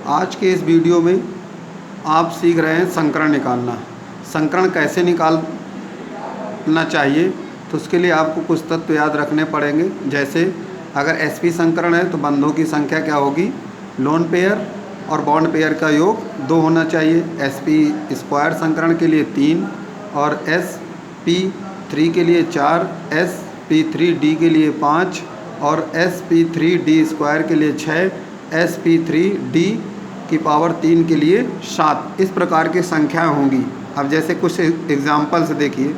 आज के इस वीडियो में आप सीख रहे हैं संकरण निकालना। संकरण कैसे निकालना चाहिए, तो उसके लिए आपको कुछ तत्व याद रखने पड़ेंगे। जैसे अगर sp संकरण है तो बंधों की संख्या क्या होगी, लोन पेयर और बॉन्ड पेयर का योग 2 होना चाहिए। sp स्क्वायर संकरण के लिए 3 और sp3 के लिए 4, sp3d के लिए 5 और sp3d स्क्वायर के लिए 6, sp3d की पावर 3 के लिए 7। इस प्रकार की संख्याएं होंगी। अब जैसे कुछ एग्जाम्पल्स देखिए,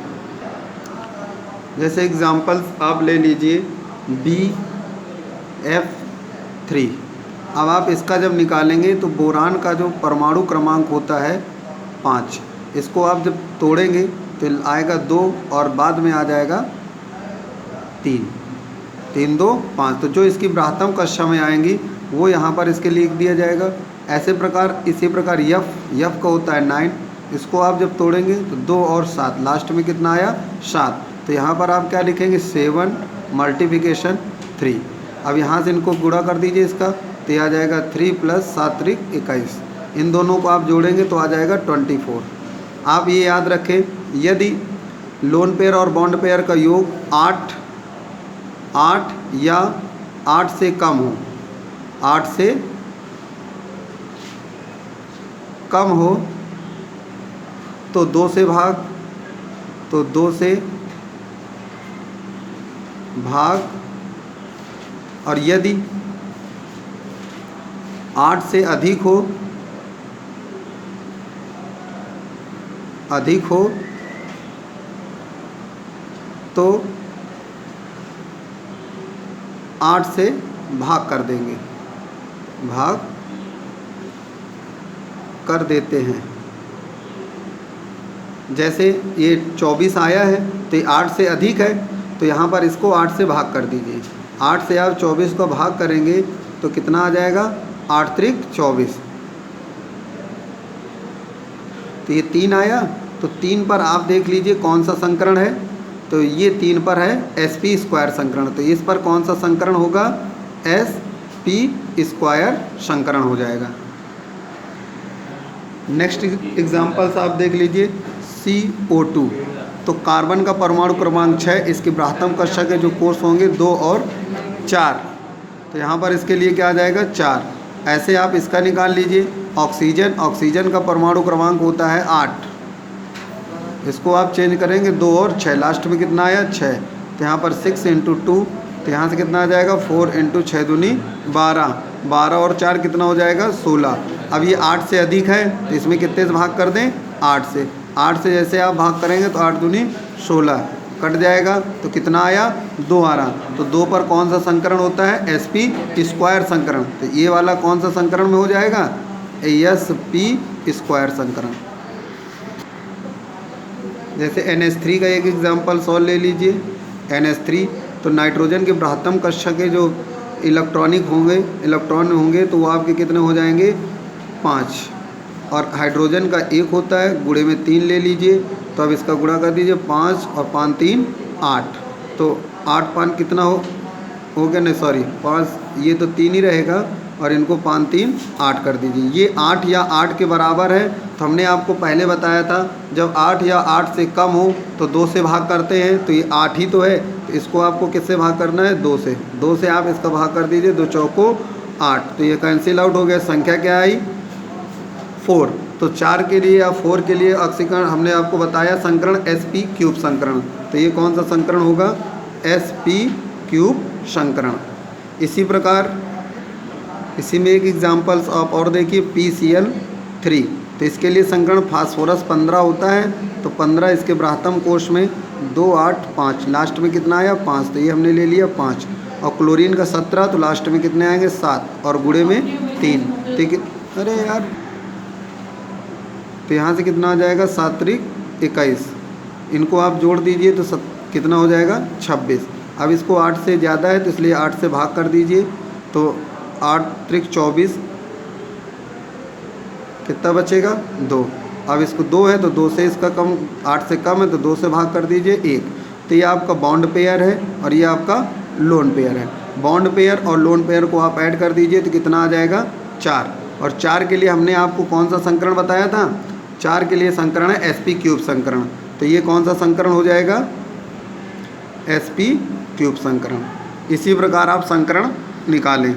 जैसे एग्जाम्पल्स आप ले लीजिए BF3। अब आप इसका जब निकालेंगे तो बोरान का जो परमाणु क्रमांक होता है 5, इसको आप जब तोड़ेंगे तो आएगा 2 और बाद में आ जाएगा 3, 3 2 5। तो जो इसकी ब्राह्मण कक्षा में आएंगी वो यहाँ पर इसके लिख दिया जाएगा। ऐसे प्रकार इसी प्रकार यफ का होता है 9, इसको आप जब तोड़ेंगे तो 2 और 7, लास्ट में कितना आया 7। तो यहाँ पर आप क्या लिखेंगे 7 मल्टीप्लिकेशन 3। अब यहाँ से इनको गुणा कर दीजिए इसका, तो यह आ जाएगा 3 + 7 × 21। इन दोनों को आप जोड़ेंगे तो आ जाएगा 24। आप ये याद रखें, यदि लोन पेयर और बॉन्ड पेयर का योग 8 या 8 से कम हो, 8 से कम हो तो 2 से भाग, तो 2 से भाग। और यदि 8 से अधिक हो तो 8 से भाग कर देंगे, भाग कर देते हैं। जैसे ये 24 आया है तो ये 8 से अधिक है, तो यहाँ पर इसको 8 से भाग कर दीजिए। 8 से आप 24 को भाग करेंगे तो कितना आ जाएगा 8 × 24। तो ये 3 आया, तो 3 पर आप देख लीजिए कौन सा संकरण है। तो ये 3 पर है sp स्क्वायर संकरण, तो इस पर कौन सा संकरण होगा, sp स्क्वायर संकरण हो जाएगा। नेक्स्ट एग्जाम्पल्स आप देख लीजिए CO2। तो कार्बन का परमाणु क्रमांक 6, इसकी ब्राह्मण कक्षा के जो कोष होंगे 2 और 4। तो यहाँ पर इसके लिए क्या आ जाएगा 4। ऐसे आप इसका निकाल लीजिए। ऑक्सीजन का परमाणु क्रमांक होता है 8, इसको आप चेंज करेंगे 2 और 6, लास्ट में कितना आया 6। तो यहाँ पर 6 × 2, तो यहाँ से कितना आ जाएगा 4 × 6 दूनी 12, 12 और 4 कितना हो जाएगा 16। अब ये 8 से अधिक है तो इसमें कितने से भाग कर दें, 8 से। 8 से जैसे आप भाग करेंगे तो 8 दूनी 16, कट जाएगा तो कितना आया 2 आ रहा। तो 2 पर कौन सा संकरण होता है, sp स्क्वायर संकरण। तो ये वाला कौन सा संकरण में हो जाएगा, sp स्क्वायर संकरण। जैसे NH3 का एक एग्जाम्पल सॉल्व ले लीजिए। NH3 तो नाइट्रोजन के ब्राह्मण कक्षा के जो इलेक्ट्रॉन होंगे तो वो आपके कितने हो जाएंगे 5। और हाइड्रोजन का 1 होता है, गुणे में 3 ले लीजिए। तो अब इसका गुणा कर दीजिए, 5 और 5 3 8। तो 8 5 कितना हो गया, नहीं सॉरी 5, ये तो 3 ही रहेगा और इनको 5 3 8 कर दीजिए। ये 8 या 8 के बराबर है। तो हमने आपको पहले बताया था जब 8 या 8 से कम हो तो 2 से भाग करते हैं। तो ये 8 ही तो है, तो इसको आपको किससे भाग करना है, 2 से। 2 से आप इसका भाग कर दीजिए, 2 चौको 8। तो ये कैंसिल आउट हो गया। संख्या क्या आई 4। तो 4 के लिए या 4 के लिए ऑक्सीकरण हमने आपको बताया संकरण sp³ संकरण। तो ये कौन सा संकरण होगा, sp³ संकरण। इसी प्रकार इसी में एक एग्जाम्पल्स आप और देखिए PCl3। तो इसके लिए संकरण फास्फोरस 15 होता है, तो 15 इसके ब्राह्मण कोष में 2 8 5, लास्ट में कितना आया 5। तो ये हमने ले लिया 5। और क्लोरीन का 17, तो लास्ट में कितने आएंगे 7 और गुणे में 3। ठीक है, अरे यार, तो यहाँ से कितना आ जाएगा 7 × 21। इनको आप जोड़ दीजिए तो कितना हो जाएगा 26। अब इसको 8 से ज़्यादा है तो इसलिए 8 से भाग कर दीजिए। तो 8 × 24 कितना बचेगा 2। अब इसको 2 है तो 2 से इसका कम, 8 से कम है तो 2 से भाग कर दीजिए 1। तो ये आपका बॉन्ड पेयर है और ये आपका लोन पेयर है। बॉन्ड पेयर और लोन पेयर को आप ऐड कर दीजिए तो कितना आ जाएगा 4। और 4 के लिए हमने आपको कौन सा संकरण बताया था? 4 के लिए संकरण है sp³ संकरण। तो ये कौन सा संकरण हो जाएगा? sp³ संकरण। इसी प्रकार आप संकरण निकालें।